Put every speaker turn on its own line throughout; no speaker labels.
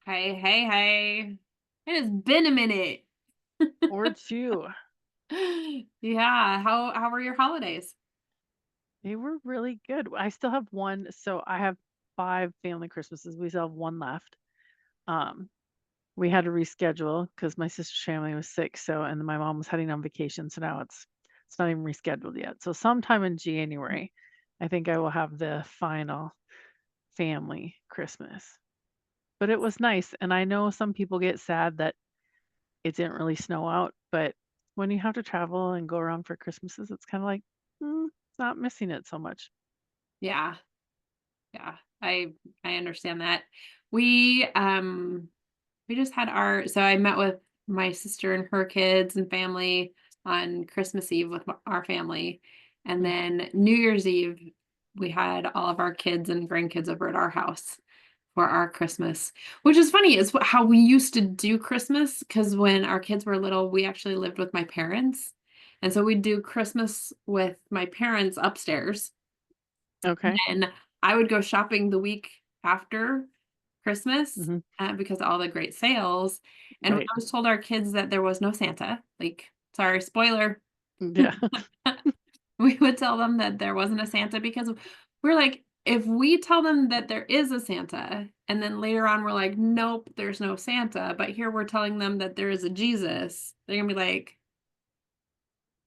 Hey, hey, hey. It has been a minute.
Or 2.
Yeah. How were your holidays?
They were really good. I still have 1 so I have 5 family Christmases, we still have 1 left. Um, we had to reschedule because my sister's family was sick, so and then my mom was heading on vacation, so now it's not even rescheduled yet. So sometime in January, I think I will have the final family Christmas. But it was nice, and I know some people get sad that it didn't really snow out, but when you have to travel and go around for Christmases, it's kinda like, "Mm, not missing it so much."
Yeah. Yeah. I understand that. We um we just had so I met with my sister and her kids and family on Christmas Eve with our family. And
Mm,
then New Year's Eve, we had all of our kids and grandkids over at our house for our Christmas, which is funny. Is how we used to do Christmas because when our kids were little, we actually lived with my parents. And so we'd do Christmas with my parents upstairs.
okay.
And I would go shopping the week after Christmas,
Mhm.
because of all the great sales, and we
Right.
always told our kids that there was no Santa, like, sorry, spoiler.
Yeah.
We would tell them that there wasn't a Santa because we're like, if we tell them that there is a Santa, and then later on we're like, "Nope, there's no Santa," but here we're telling them that there is a Jesus, they're gonna be like,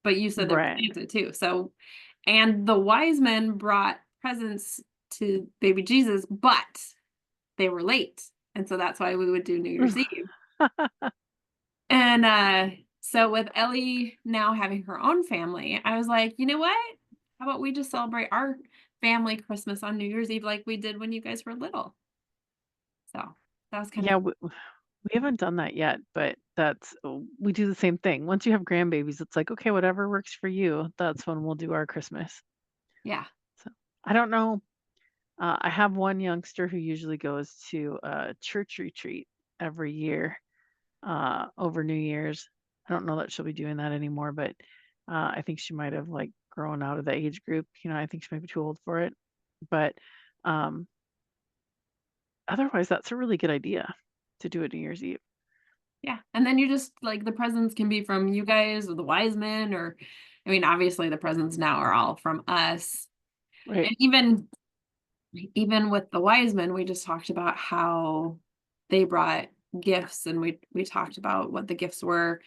"But you said there was
Right.
Santa too." So and the wise men brought presents to baby Jesus, but they were late, and so that's why we would do New Year's Eve. And, so with Ellie now having her own family, I was like, "You know what? How about we just celebrate our family Christmas on New Year's Eve like we did when you guys were little?" So, that was kind of
Yeah, we haven't done that yet, but we do the same thing. Once you have grandbabies, it's like, "Okay, whatever works for you, that's when we'll do our Christmas."
yeah.
So, I don't know, I have one youngster who usually goes to a church retreat every year, over New Year's. I don't know that she'll be doing that anymore, but, I think she might have, like, grown out of the age group, I think she might be too old for it, but, um, otherwise, that's a really good idea to do it New Year's Eve.
Yeah, and then you just like, the presents can be from you guys or the wise men or I mean, obviously, the presents now are all from us.
Right.
And even with the wise men, we just talked about how they brought gifts and we talked about what the gifts were.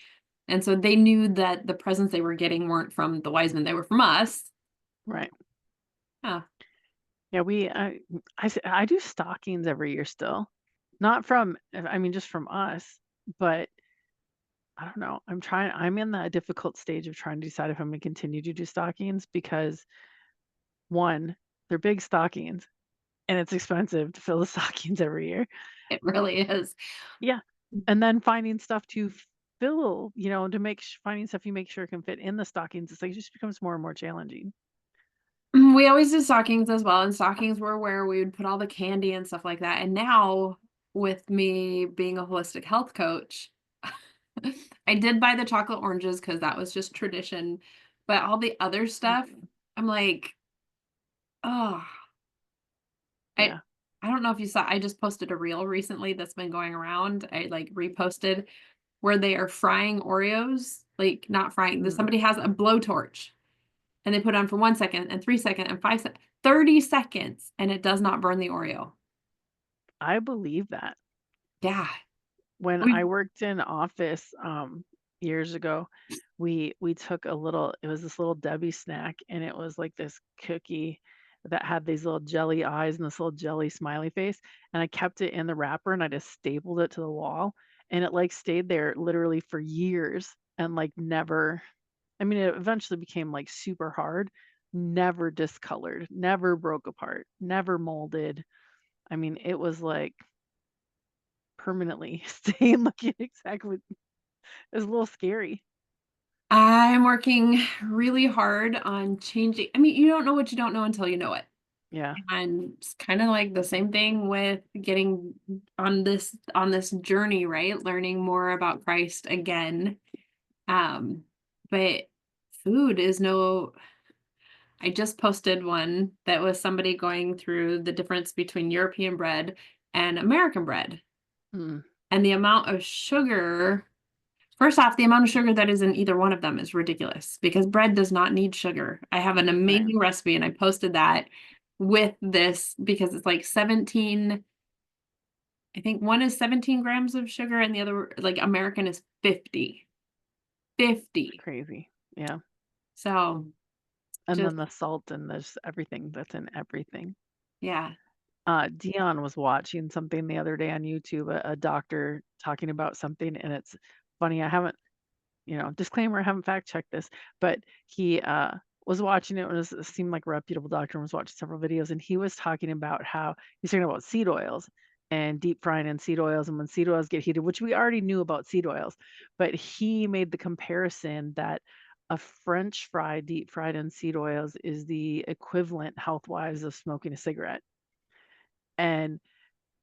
And so they knew that the presents they were getting weren't from the wise men, they were from us.
Right.
Yeah.
Yeah, I do stockings every year still. Not from I mean, just from us, but I don't know. I'm in that difficult stage of trying to decide if I'm gonna continue to do stockings because 1, they're big stockings and it's expensive to fill the stockings every year.
It really is.
Yeah. And then finding stuff to fill, to finding stuff you make sure can fit in the stockings, it's like it just becomes more and more challenging.
We always did stockings as well, and stockings were where we would put all the candy and stuff like that. And now, with me being a holistic health coach, I did buy the chocolate oranges because that was just tradition. But all the other stuff,
Mhm.
I'm like, oh, I
Yeah.
I don't know if you saw. I just posted a reel recently that's been going around. I like reposted where they are frying Oreos, like not frying.
Mm.
Somebody has a blowtorch and they put it on for 1 second and 3 seconds and 5 seconds, 30 seconds, and it does not burn the Oreo.
I believe that.
Yeah.
When I
We
worked in office, years ago, we took it was this little Debbie snack, and it was like this cookie that had these little jelly eyes and this little jelly smiley face, and I kept it in the wrapper, and I just stapled it to the wall, and it, like, stayed there literally for years and, like, never I mean, it eventually became, like, super hard, never discolored, never broke apart, never molded. I mean, it was, like, permanently staying looking exactly it was a little scary.
I'm working really hard on changing. I mean, you don't know what you don't know until you know it.
Yeah.
And it's kind of like the same thing with getting on this journey, right? Learning more about Christ again. Um, but food is no I just posted one that was somebody going through the difference between European bread and American bread.
Mm,
And the amount of sugar, first off, the amount of sugar that is in either one of them is ridiculous because bread does not need sugar. I have an
right.
amazing recipe and I posted that with this because it's like 17, I think one is 17 grams of sugar and the other, like American, is 50.
It's
50.
crazy. Yeah.
So
And
just,
then the salt and there's everything that's in everything.
yeah.
Dion was watching something the other day on YouTube, a doctor talking about something, and it's funny. I haven't, disclaimer, I haven't fact checked this, but he was watching it. It seemed like a reputable doctor and was watching several videos, and he was talking about how he's talking about seed oils and deep frying in seed oils, and when seed oils get heated, which we already knew about seed oils, but he made the comparison that a French fry deep fried in seed oils is the equivalent health wise of smoking a cigarette. And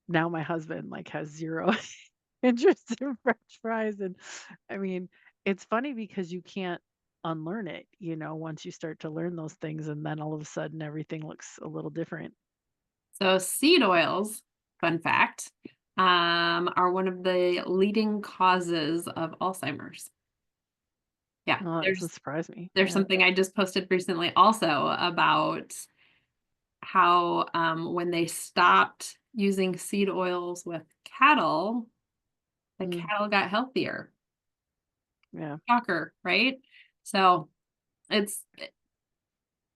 now my husband like has zero interest in French fries. And I mean, it's funny because you can't unlearn it, once you start to learn those things, and then all of a sudden everything looks a little different.
So seed oils, fun fact, are one of the leading causes of Alzheimer's. Yeah,
Oh, that doesn't surprise me.
there's
Yeah.
something I just posted recently also about how when they stopped using seed oils with cattle, the
Mm,
cattle got healthier.
yeah.
Shocker, right? So it's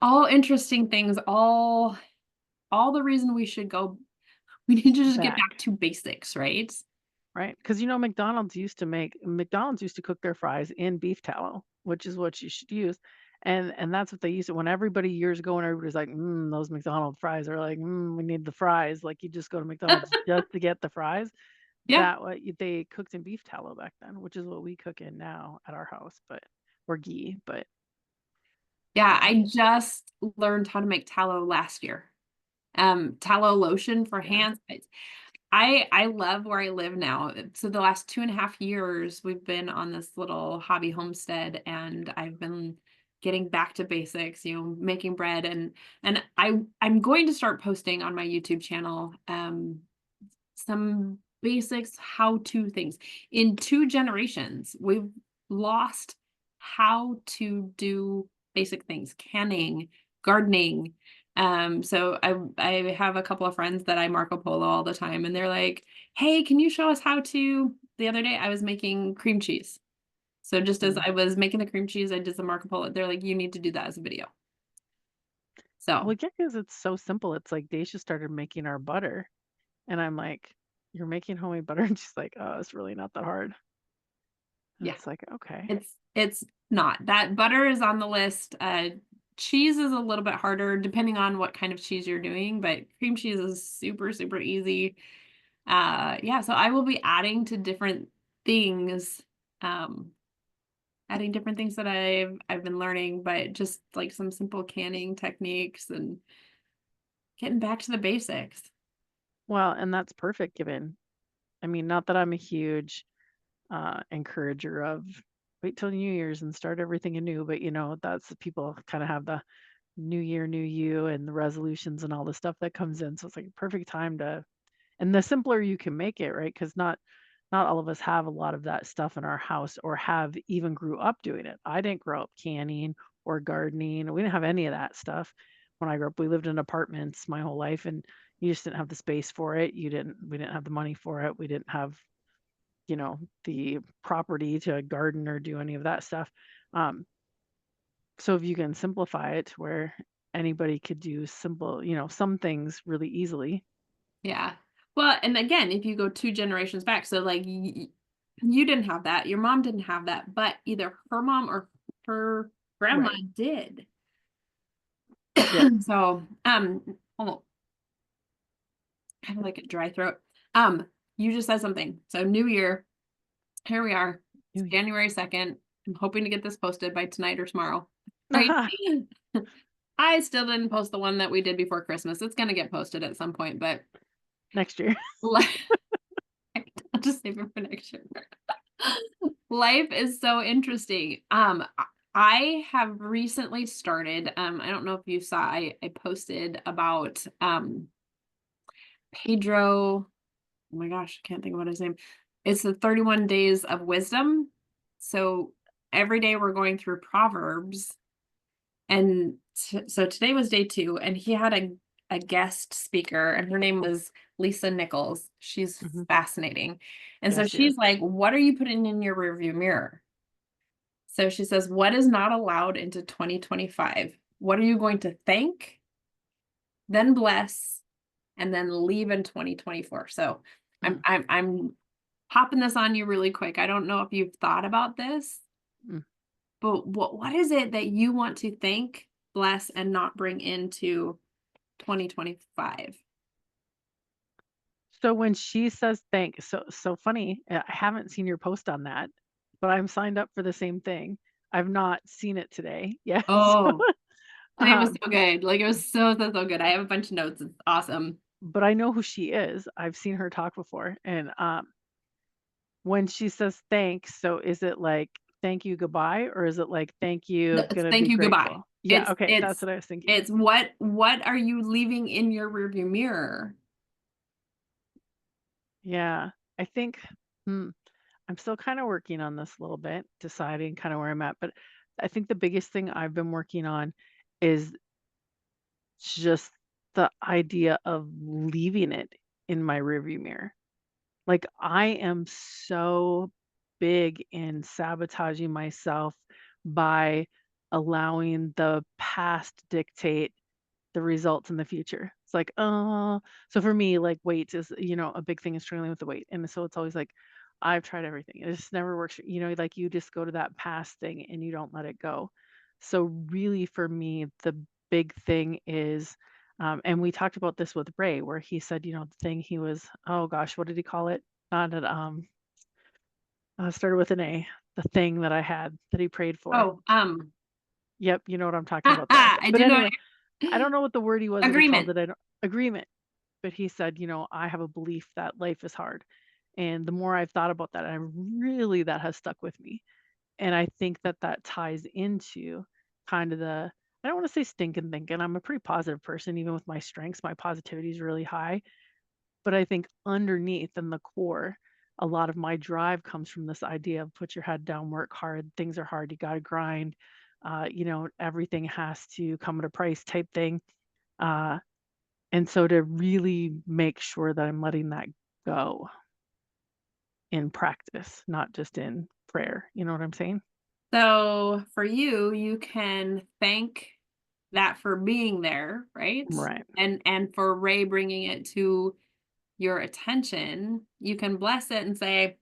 all interesting things, all the reason we should go, we need to just get
Back.
back to basics, right?
Right. Because McDonald's used to cook their fries in beef tallow, which is what you should use. And that's what they used to when everybody years ago when everybody's like, those McDonald's fries are like, we need the fries. Like you just go to McDonald's just to get the fries.
Yeah.
They cooked in beef tallow back then, which is what we cook in now at our house, but or ghee, but
Yeah,
yeah.
I just learned how to make tallow last year. Tallow lotion for
Yeah.
hands. I love where I live now. So the last 2.5 years, we've been on this little hobby homestead, and I've been getting back to basics, making bread, and I'm going to start posting on my YouTube channel some basics, how-to things. In 2 generations, we've lost how to do basic things, canning, gardening. So I have a couple of friends that I Marco Polo all the time, and they're like, "Hey, can you show us how to?" The other day, I was making cream cheese. So just as
Mm.
I was making the cream cheese, I did some Marco Polo. They're like, "You need to do that as a video." So
Well, yeah, because it's so simple. It's like Daisha started making our butter, and I'm like, "You're making homemade butter?" And she's like, "Oh, it's really not that hard." And
yeah.
it's like, okay.
It's not. That butter is on the list. Cheese is a little bit harder depending on what kind of cheese you're doing, but cream cheese is super, super easy. Yeah, so I will be adding to different things, um, adding different things that I've been learning, but just like some simple canning techniques and getting back to the basics.
Well, and that's perfect given. I mean, not that I'm a huge encourager of wait till New Year's and start everything anew, but that's the people kind of have the New Year, New You, and the resolutions and all the stuff that comes in. So it's like a perfect time to, and the simpler you can make it, right? Because not all of us have a lot of that stuff in our house or have even grew up doing it. I didn't grow up canning or gardening. We didn't have any of that stuff when I grew up. We lived in apartments my whole life, and you just didn't have the space for it. We didn't have the money for it. We didn't have, the property to garden or do any of that stuff. Um, so if you can simplify it to where anybody could do simple, some things really easily.
Yeah. Well, and again, if you go 2 generations back, so like you didn't have that, your mom didn't have that, but either her mom or her grandma
Right.
did.
Yep.
So, oh, I have like a dry throat. Um, you just said something. So New Year, here we are. It's
New Year.
January 2nd. I'm hoping to get this posted by tonight or tomorrow. Right? I still didn't post the one that we did before Christmas. It's gonna get posted at some point, but
Next year.
I'll just save it for next year. Life is so interesting. I have recently started, I don't know if you saw, I posted about Pedro, oh my gosh, I can't think of what his name. It's the 31 days of wisdom. So every day we're going through Proverbs. And so today was day 2, and he had a guest speaker, and her name was Lisa Nichols. She's
Mhm.
fascinating. And so
Yes, she is.
she's like, what are you putting in your rearview mirror? So she says, what is not allowed into 2025? What are you going to thank, then bless, and then leave in 2024? So
Mm,
I'm popping this on you really quick. I don't know if you've thought about this,
mm.
but what is it that you want to thank, bless, and not bring into 2025?
So when she says thank so funny, I haven't seen your post on that, but I'm signed up for the same thing. I've not seen it today. Yes.
Oh, today was
Um,
so good. Like it was so good. I have a bunch of notes. It's awesome.
but I know who she is. I've seen her talk before. And when she says thanks, so is it like thank you, goodbye, or is it like thank you,
It's
gonna
thank
be
you, goodbye.
grateful? Yeah,
It's
okay, that's
it's
what I was thinking.
it's what are you leaving in your rearview mirror?
Yeah. I think hmm, I'm still kind of working on this a little bit, deciding kind of where I'm at. But I think the biggest thing I've been working on is just the idea of leaving it in my rearview mirror. Like I am so big in sabotaging myself by allowing the past dictate the results in the future. It's like, so for me, like weight is, a big thing is struggling with the weight. And so it's always like, I've tried everything. It just never works. Like you just go to that past thing and you don't let it go. So really for me, the big thing is, and we talked about this with Ray, where he said, the thing he was, oh gosh, what did he call it? Not an, started with an A, the thing that I had that he prayed for.
Oh,
Yep. You know what I'm talking about there.
I
But
do know
anyway, I don't know what the word he was that he called
agreement.
it. I don't, agreement. But he said, I have a belief that life is hard. And the more I've thought about that, that has stuck with me. And I think that that ties into kind of I don't want to say stinking thinking. I'm a pretty positive person, even with my strengths. My positivity is really high. But I think underneath in the core, a lot of my drive comes from this idea of put your head down, work hard. Things are hard. You got to grind. Everything has to come at a price type thing. Uh, and so to really make sure that I'm letting that go in practice, not just in prayer. You know what I'm saying?
So for you, you can thank that for being there, right?
Right.
And for Ray bringing it to your attention, you can bless it and say,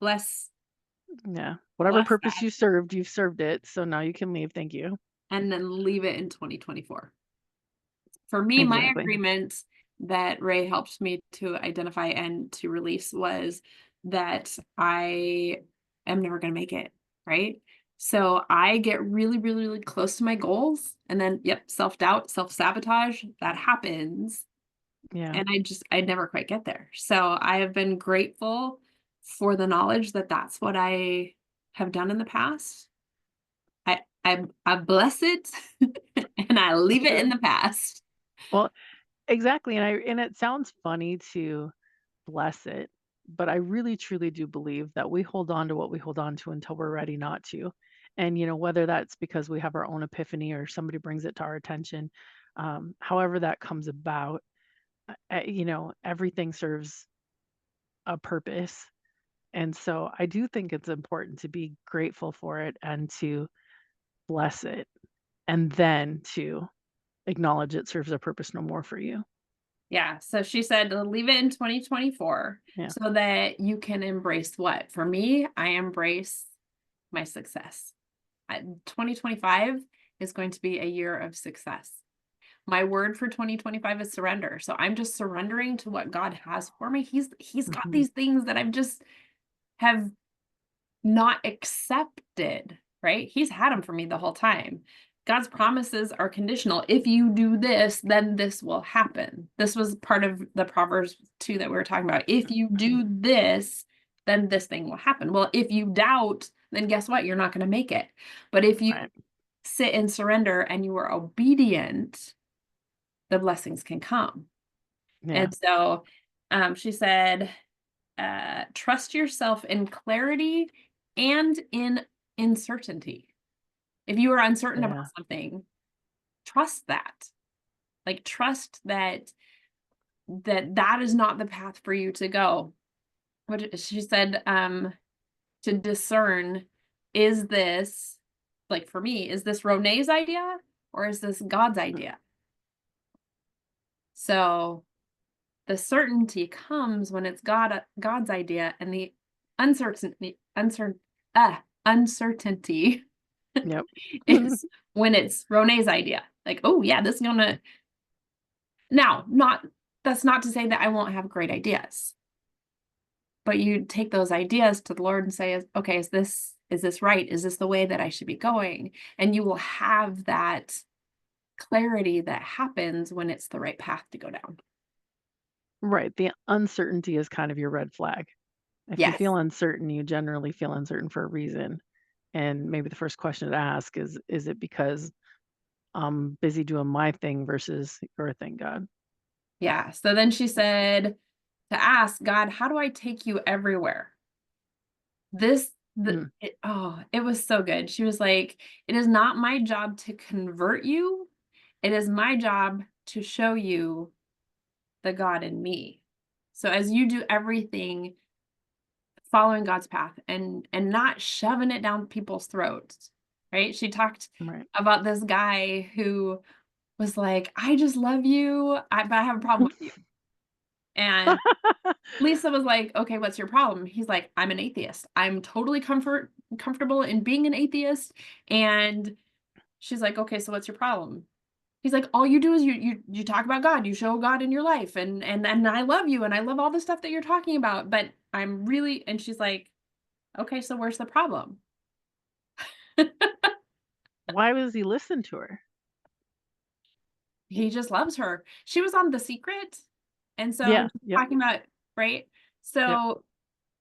bless
Yeah. Whatever
bless
purpose
that,
you served, you've served it. So now you can leave. Thank you.
and then leave it in 2024. For me, my
Exactly.
agreement that Ray helped me to identify and to release was that I am never going to make it, right? So I get really close to my goals, and then, yep, self-doubt, self-sabotage, that happens.
Yeah.
And I never quite get there. So I have been grateful for the knowledge that that's what I have done in the past. I bless it and I leave
That's
it in
good.
the past.
Well, exactly. And it sounds funny to bless it, but I really truly do believe that we hold on to what we hold on to until we're ready not to. And whether that's because we have our own epiphany or somebody brings it to our attention, however that comes about, everything serves a purpose. And so I do think it's important to be grateful for it and to bless it and then to acknowledge it serves a purpose no more for you.
Yeah. So she said to leave it in 2024
Yeah.
so that you can embrace what? For me, I embrace my success. 2025 is going to be a year of success. My word for 2025 is surrender. So I'm just surrendering to what God has for me. He's got
Hmm.
these things that I've just have not accepted, right? He's had them for me the whole time. God's promises are conditional. If you do this, then this will happen. This was part of the Proverbs 2 that we were talking about. If you do this, then this thing will happen. Well, if you doubt, then guess what? You're not going to make it. But if you
Right.
sit and surrender and you are obedient, the blessings can come.
Yeah.
And so she said, trust yourself in clarity and in uncertainty. If you are uncertain about
Yeah.
something, trust that. Like trust that is not the path for you to go. What she said, to discern, is this, like for me, is this Ronay's idea or is this God's idea? So the certainty comes when it's God's idea, and the uncertainty
Yep.
is when it's Ronay's idea. Like, oh yeah, this is gonna now not that's not to say that I won't have great ideas, but you take those ideas to the Lord and say, okay, is this right? Is this the way that I should be going? And you will have that clarity that happens when it's the right path to go down.
Right. The uncertainty is kind of your red flag. If you
Yes.
feel uncertain, you generally feel uncertain for a reason. And maybe the first question to ask is it because I'm busy doing my thing versus your thing, God?
Yeah. So then she said to ask God, how do I take you everywhere?
Mm,
It was so good. She was like, it is not my job to convert you. It is my job to show you the God in me. So as you do everything following God's path and not shoving it down people's throats, right? She talked
right.
about this guy who was like, I just love you, but I have a problem with you. And Lisa was like, okay, what's your problem? He's like, I'm an atheist. I'm totally comfortable in being an atheist. And she's like, okay, so what's your problem? He's like, all you do is you talk about God, you show God in your life, and I love you, and I love all the stuff that you're talking about, but I'm really, and she's like, okay, so where's the problem?
Why was he listen to her?
He just loves her. She was on The Secret, and so
Yeah.
just
Yep.
talking about, right?
Yep.
So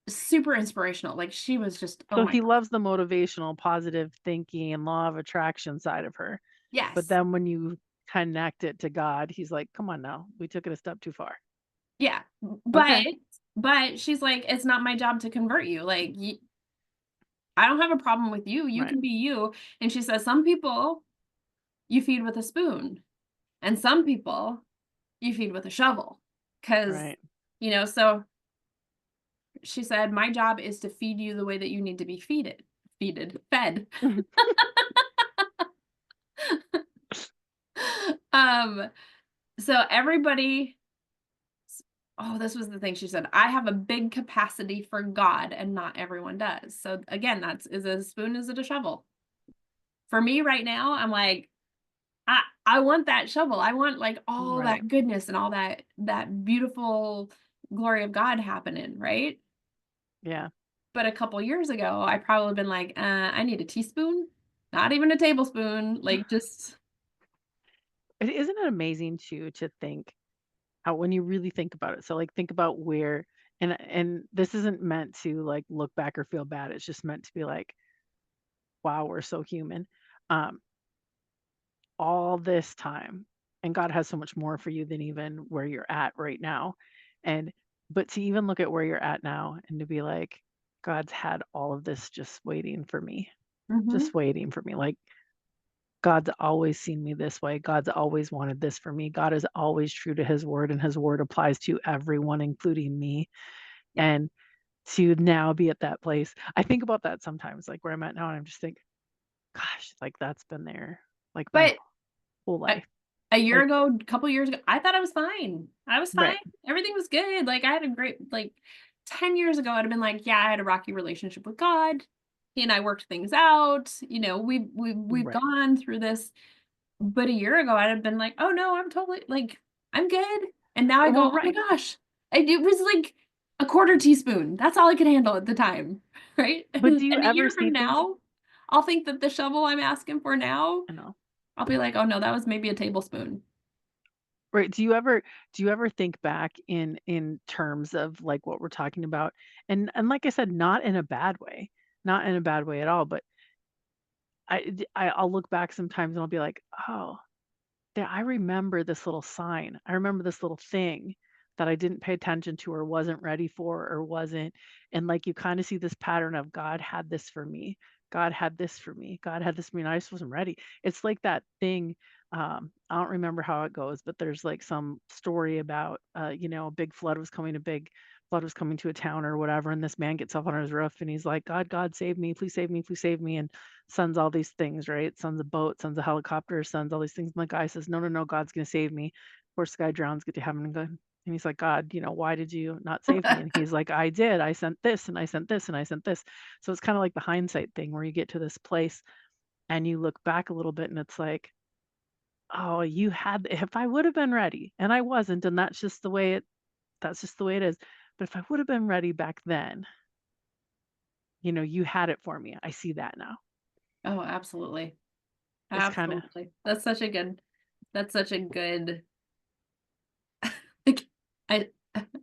super inspirational. Like she was just, oh
So
my
he
gosh.
loves the motivational, positive thinking, and law of attraction side of her. But
Yes.
then when you connect it to God, he's like, come on now, we took it a step too far.
Yeah. But
Okay.
but she's like, it's not my job to convert you. Like I don't have a problem with you. You
Right.
can be you. And she says, some people you feed with a spoon, and some people you feed with a shovel. Cause,
Right.
so she said, my job is to feed you the way that you need to be fed. Um, so everybody, oh, this was the thing she said. I have a big capacity for God and not everyone does. So again, is it a spoon, is it a shovel? For me right now, I'm like, I want that shovel. I want like all
Right.
that goodness and all that beautiful glory of God happening, right?
Yeah.
But a couple years ago, I probably been like, I need a teaspoon, not even a tablespoon, like just
Isn't it amazing too to think how when you really think about it? So like think about where and this isn't meant to like look back or feel bad. It's just meant to be like, wow, we're so human. Um, all this time, and God has so much more for you than even where you're at right now. And but to even look at where you're at now and to be like, God's had all of this just waiting for me,
Mhm.
just waiting for me. Like God's always seen me this way. God's always wanted this for me. God is always true to his word, and his word applies to everyone, including me.
Yeah.
And to now be at that place, I think about that sometimes, like where I'm at now, and I'm just think, gosh, like that's been there like my
But
whole
a,
life.
a year
Like,
ago, a couple years ago, I thought I was fine. I was fine.
right,
Everything was good. Like I had a great, like 10 years ago, I'd have been like, yeah, I had a rocky relationship with God. He and I worked things out. We've
right.
gone through this. But a year ago, I'd have been like, oh no, I'm totally like, I'm good. And now I go,
Well,
oh my
right.
gosh, it was like a quarter teaspoon. That's all I could handle at the time. Right.
But
And
do you
a
ever
year
see
from
things?
now, I'll think that the shovel I'm asking for now,
I know.
I'll be like, oh no, that was maybe a tablespoon.
Right. Do you ever think back in terms of like what we're talking about? And like I said, not in a bad way. not in a bad way at all, but I'll look back sometimes and I'll be like, "Oh, yeah, I remember this little sign. I remember this little thing that I didn't pay attention to or wasn't ready for or wasn't." And like you kind of see this pattern of God had this for me. God had this for me. God had this for me. And I just wasn't ready. It's like that thing. I don't remember how it goes, but there's like some story about, a big flood was coming, a big flood was coming to a town or whatever. And this man gets up on his roof and he's like, God, God, save me. Please save me. Please save me. And sends all these things, right? Sends a boat, sends a helicopter, sends all these things. And the guy says, no, no, no, God's going to save me. Of course, the guy drowns, get to heaven and go. And he's like, God, why did you not save me? And he's like, I did. I sent this and I sent this and I sent this. So it's kind of like the hindsight thing where you get to this place and you look back a little bit and it's like, oh, if I would have been ready and I wasn't, and that's just the way it is. But if I would have been ready back then, you had it for me. I see that now.
Oh, absolutely.
It's kind of,
Absolutely. That's such a good like, I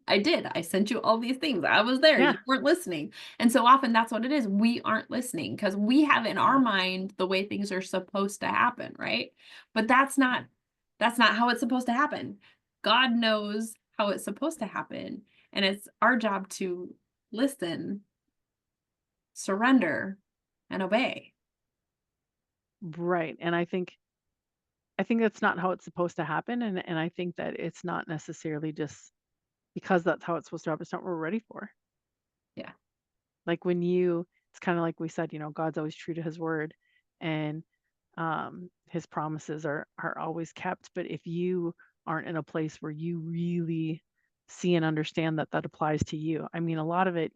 I did. I sent you all these things. I was there.
yeah,
You weren't listening. And so often that's what it is. We aren't listening because we have in our mind the way things are supposed to happen, right? But that's not how it's supposed to happen. God knows how it's supposed to happen, and it's our job to listen, surrender, and obey.
right. And I think that's not how it's supposed to happen, and I think that it's not necessarily just because that's how it's supposed to happen, it's not what we're ready for.
Yeah.
Like, it's kinda like we said, God's always true to his word, and, his promises are always kept, but if you aren't in a place where you really see and understand that that applies to you, I mean, a lot of it,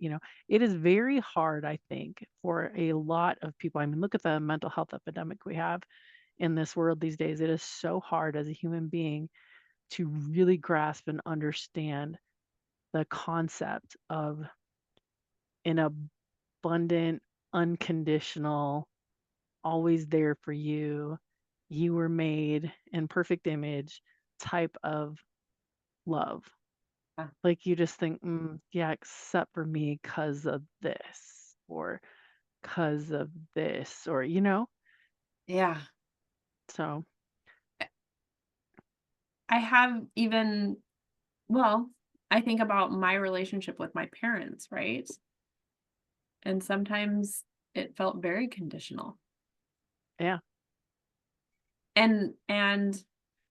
it is very hard, I think, for a lot of people. I mean, look at the mental health epidemic we have in this world these days. It is so hard as a human being to really grasp and understand the concept of an abundant, unconditional, always there for you, you were made in perfect image type of love.
Yeah.
Like you just think, yeah, except for me because of this or because of this, or,
Yeah.
so
I have even well, I think about my relationship with my parents, right? And sometimes it felt very conditional.
yeah,
And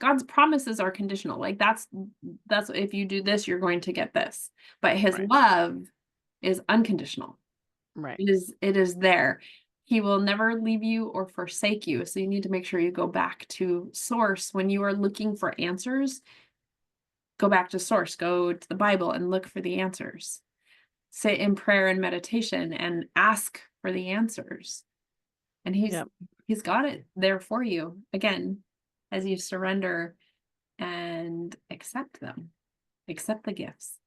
God's promises are conditional. Like that's if you do this, you're going to get this. But his
right,
love is unconditional.
right.
It is there. He will never leave you or forsake you. So you need to make sure you go back to source when you are looking for answers. Go back to source, go to the Bible and look for the answers. Sit in prayer and meditation and ask for the answers. And he's
Yep.
he's got it there for you. Again, as you surrender and accept them. Accept the gifts.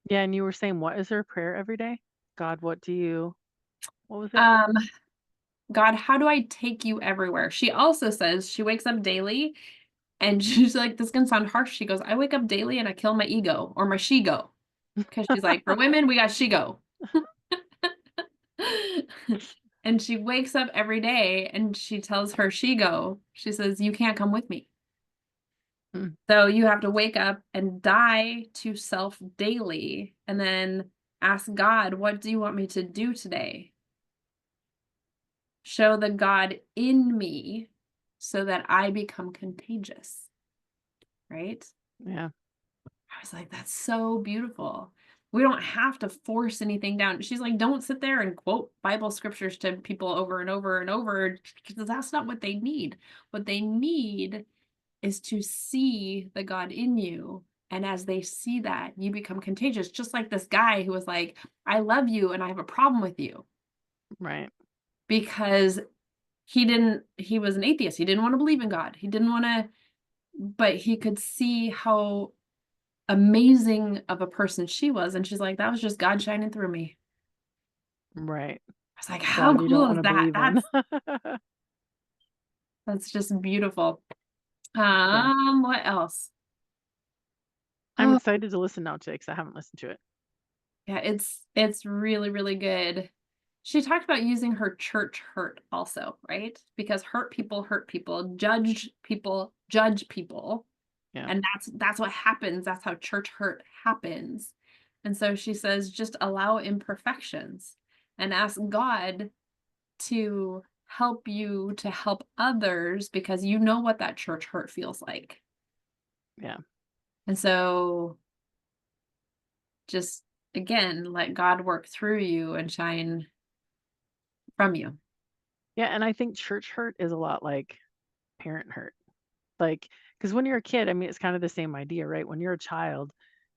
Yeah. And you were saying, what is her prayer every day? God, what was it?
Um, God, how do I take you everywhere? She also says she wakes up daily and she's like, this can sound harsh. She goes, I wake up daily and I kill my ego or my she-go. Because she's like, for women, we got she-go. And she wakes up every day and she tells her she-go, she says, you can't come with me.
Mm,
So you have to wake up and die to self daily and then ask God, what do you want me to do today? Show the God in me so that I become contagious, right?
yeah.
I was like, that's so beautiful. We don't have to force anything down. She's like, don't sit there and quote Bible scriptures to people over and over and over because that's not what they need. What they need is to see the God in you. And as they see that, you become contagious. Just like this guy who was like, I love you and I have a problem with you
Right.
because he was an atheist. He didn't want to believe in God. He didn't want to, but he could see how amazing of a person she was. And she's like, that was just God shining through me.
Right.
I was like, how
God you don't
cool
want
is
to
that?
believe in.
That's just beautiful.
Yeah.
What else?
I'm
Oh,
excited to listen now today because I haven't listened to it.
yeah, it's really, really good. she talked about using her church hurt also, right? Because hurt people, judge people,
Yeah.
and that's what happens. That's how church hurt happens. And so she says, just allow imperfections and ask God to help you to help others because you know what that church hurt feels like.
Yeah.
And so just again, let God work through you and shine from you.
Yeah, and I think church hurt is a lot like parent hurt. Like, because when you're a kid, I mean, it's kind of the same idea, right? When you're a child,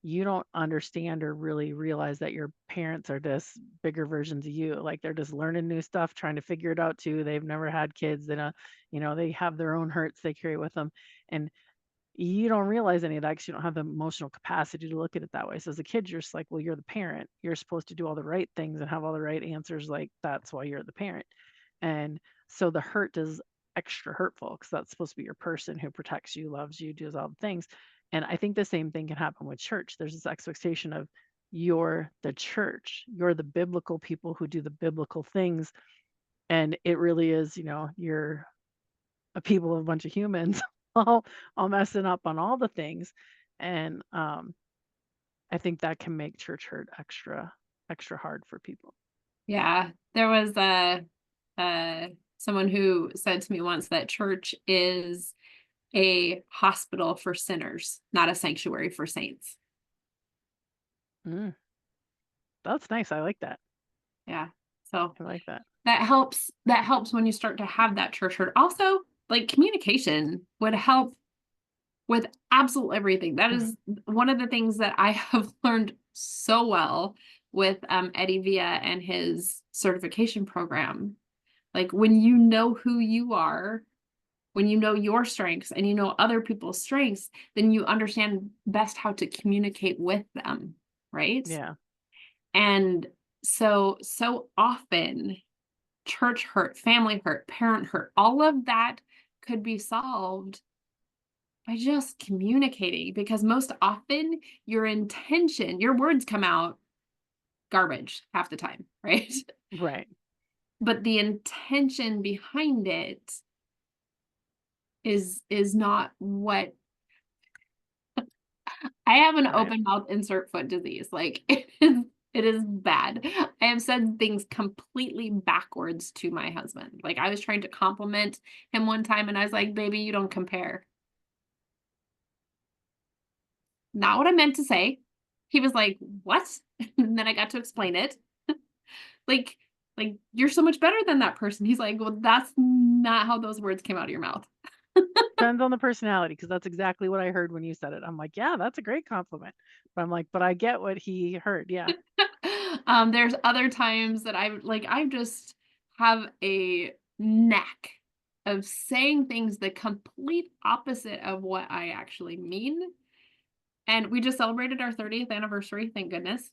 you don't understand or really realize that your parents are just bigger versions of you. Like they're just learning new stuff, trying to figure it out too. They've never had kids. They don't, they have their own hurts they carry with them. And you don't realize any of that because you don't have the emotional capacity to look at it that way. So as a kid, you're just like, well, you're the parent. You're supposed to do all the right things and have all the right answers. Like that's why you're the parent. And so the hurt is extra hurtful because that's supposed to be your person who protects you, loves you, does all the things. And I think the same thing can happen with church. There's this expectation of you're the church, you're the biblical people who do the biblical things. And it really is, you're a people of a bunch of humans all all messing up on all the things. And I think that can make church hurt extra hard for people.
Yeah, there was someone who said to me once that church is a hospital for sinners, not a sanctuary for saints.
Mm, that's nice. I like that.
Yeah. So
I like that.
that helps when you start to have that church hurt. Also, like communication would help with absolute everything. That is one of the things that I have learned so well with Eddie Villa and his certification program. Like when you know who you are, when you know your strengths and you know other people's strengths, then you understand best how to communicate with them, right?
Yeah.
And so often church hurt, family hurt, parent hurt, all of that could be solved by just communicating because most often your intention, your words come out garbage half the time, right?
Right.
But the intention behind it is not what I have an
Right.
open mouth insert foot disease. Like it is bad. I have said things completely backwards to my husband. Like I was trying to compliment him one time and I was like, baby, you don't compare. Not what I meant to say. He was like, what? And then I got to explain it. Like, like you're so much better than that person. He's like, well, that's not how those words came out of your mouth.
Depends on the personality because that's exactly what I heard when you said it. I'm like, yeah, that's a great compliment. But I'm like, but I get what he heard. Yeah.
There's other times that I just have a knack of saying things the complete opposite of what I actually mean. And we just celebrated our 30th anniversary, thank goodness.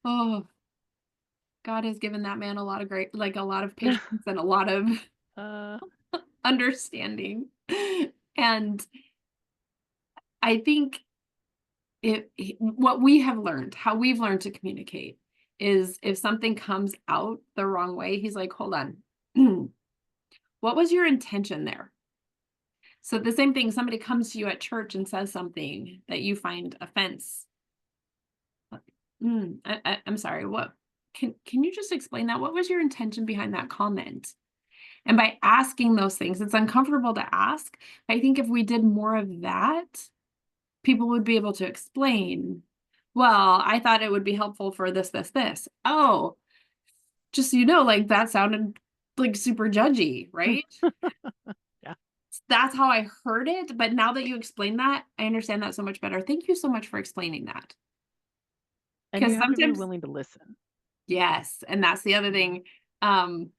Oh, God has given that man a lot of a lot of patience and a lot of
uh,
understanding. And I think what we have learned, how we've learned to communicate is if something comes out the wrong way, he's like, hold on. What was your intention there? So the same thing, somebody comes to you at church and says something that you find offense. I'm sorry, what can you just explain that? What was your intention behind that comment? And by asking those things, it's uncomfortable to ask. I think if we did more of that, people would be able to explain, well, I thought it would be helpful for this, this, this. Oh, just so you know, like that sounded like super judgy, right?
yeah.
That's how I heard it. But now that you explain that, I understand that so much better. Thank you so much for explaining that.
And
Because
you have to be
sometimes,
willing to listen.
yes, and that's the other thing. Um,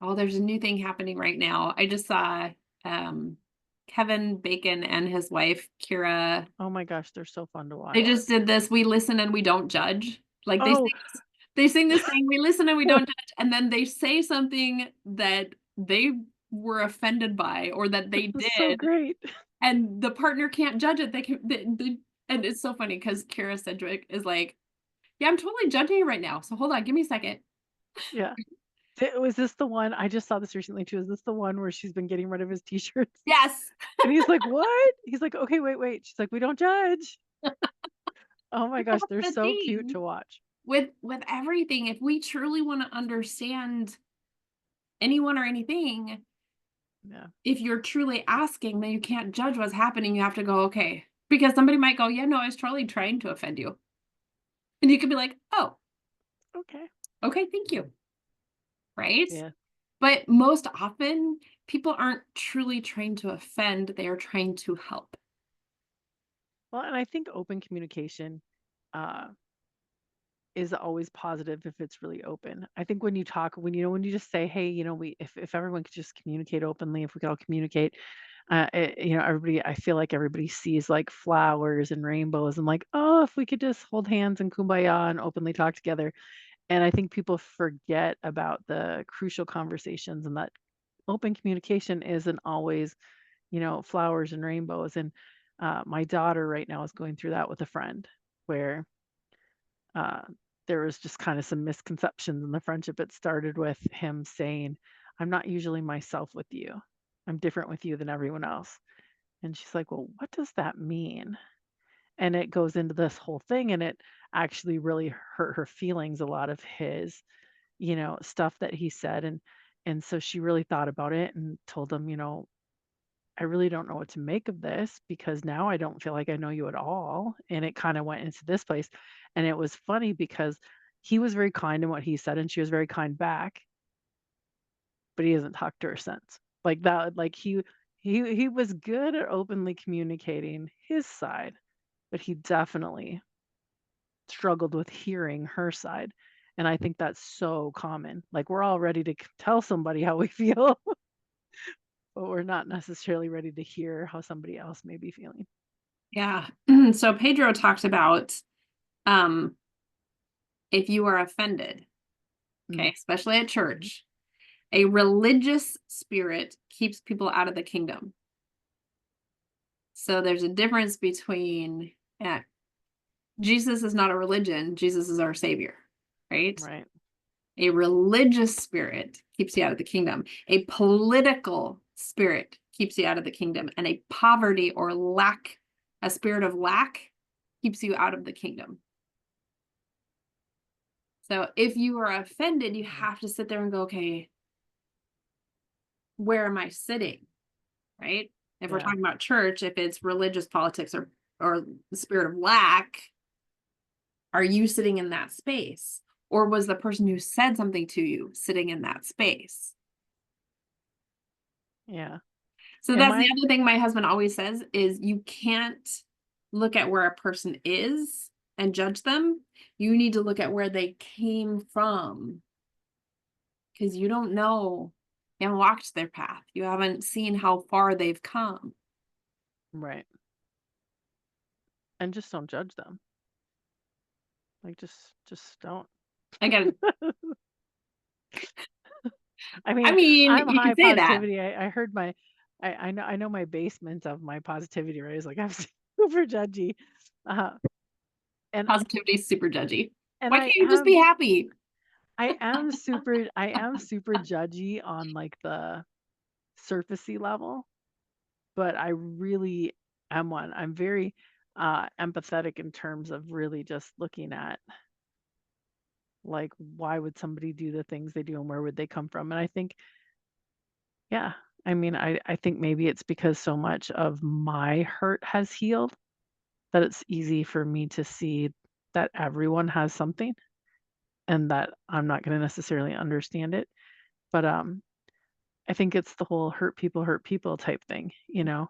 oh, there's a new thing happening right now. I just saw um Kevin Bacon and his wife, Kira.
Oh my gosh, they're so fun to
They
watch.
just did this, we listen and we don't judge. Like
Oh,
they sing this thing, we listen and we don't judge, and then they say something that they were offended by or that they
this is so
did,
great.
and the partner can't judge it. They can and it's so funny because Kira Sedgwick is like, Yeah, I'm totally judging you right now. So hold on, give me a second.
Yeah. Was this the one I just saw this recently too? Is this the one where she's been getting rid of his t-shirts?
Yes.
And he's like, "What?" He's like, "Okay, wait, wait." She's like, "We don't judge." Oh my
But
gosh,
that's
they're
the
so cute
thing
to watch.
with everything. If we truly want to understand anyone or anything,
Yeah.
if you're truly asking, then you can't judge what's happening. You have to go, okay. Because somebody might go, yeah, no, I was totally trying to offend you. And you could be like, oh,
Okay.
okay, thank you. Right?
Yeah.
But most often, people aren't truly trying to offend, they are trying to help.
Well, and I think open communication uh is always positive if it's really open. I think when you talk, when you just say, "Hey, we if everyone could just communicate openly, if we could all communicate, everybody, I feel like everybody sees like flowers and rainbows and like, oh, if we could just hold hands and kumbaya and openly talk together." And I think people forget about the crucial conversations and that open communication isn't always, flowers and rainbows. And my daughter right now is going through that with a friend where uh, there was just kind of some misconceptions in the friendship. It started with him saying, "I'm not usually myself with you. I'm different with you than everyone else." And she's like, "Well, what does that mean?" And it goes into this whole thing, and it actually really hurt her feelings, a lot of his, stuff that he said. And so she really thought about it and told him, "I really don't know what to make of this because now I don't feel like I know you at all." And it kind of went into this place. And it was funny because he was very kind in what he said and she was very kind back, but he hasn't talked to her since. Like that, like he was good at openly communicating his side, but he definitely struggled with hearing her side. And I think that's so common. Like we're all ready to tell somebody how we feel, but we're not necessarily ready to hear how somebody else may be feeling.
Yeah. So Pedro talked about um, if you are offended,
Mm,
okay, especially at church, a religious spirit keeps people out of the kingdom. So there's a difference between Jesus is not a religion, Jesus is our savior, right?
right.
A religious spirit keeps you out of the kingdom. A political spirit keeps you out of the kingdom. And a poverty or lack, a spirit of lack, keeps you out of the kingdom. So if you are offended, you
Mm,
have to sit there and go, okay, where am I sitting? Right? If we're
yeah.
talking about church, if it's religious politics or the spirit of lack, are you sitting in that space? Or was the person who said something to you sitting in that space?
Yeah.
So
Am
that's the
I
other thing my husband always says is you can't look at where a person is and judge them. You need to look at where they came from because you don't know. You haven't walked their path. You haven't seen how far they've come.
right? And just don't judge them. Like just don't.
I got
I
I
mean,
mean,
I'm
you
high
can say that.
positivity. I heard my I know my basement of my positivity, right? It's like I'm super judgy. Uh and
Positivity is super judgy.
and
Why can't you just be happy?
I am super judgy on like the surfacey level, but I really am one. I'm very empathetic in terms of really just looking at like why would somebody do the things they do and where would they come from? And I think, yeah, I mean, I think maybe it's because so much of my hurt has healed that it's easy for me to see that everyone has something and that I'm not going to necessarily understand it. But I think it's the whole hurt people type thing, you know.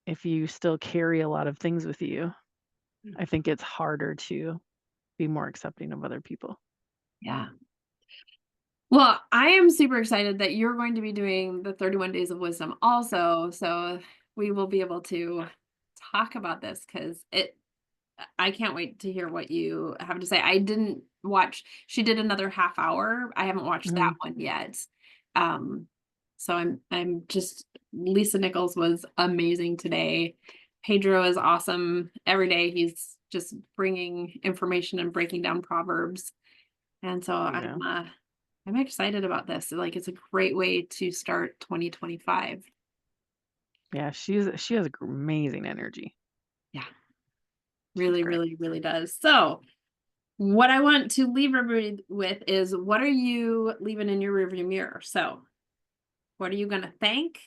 If you still carry a lot of things with you, I think it's harder to be more accepting of other people.
Yeah. Well, I am super excited that you're going to be doing the 31 Days of Wisdom also. So we will be able to talk about this because I can't wait to hear what you have to say. I didn't watch, she did another half hour. I haven't watched that
Mhm.
one yet. Um, so I'm just, Lisa Nichols was amazing today. Pedro is awesome every day. He's just bringing information and breaking down Proverbs. And so
Yeah.
I'm excited about this. Like, it's a great way to start 2025.
Yeah, she has amazing energy.
Yeah,
She's
really,
great.
really, really does. So, what I want to leave everybody with is, what are you leaving in your rearview mirror? So, what are you going to thank,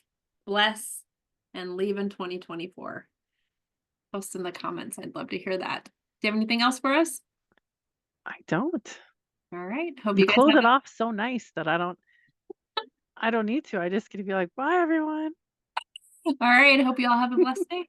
bless, and leave in 2024? Post in the comments. I'd love to hear that. Do you have anything else for us?
I don't.
All right. Hope
You
you guys
close
have
it off so nice that I don't need to. I just get to be like, "Bye, everyone."
all right. Hope you all have a blessed day.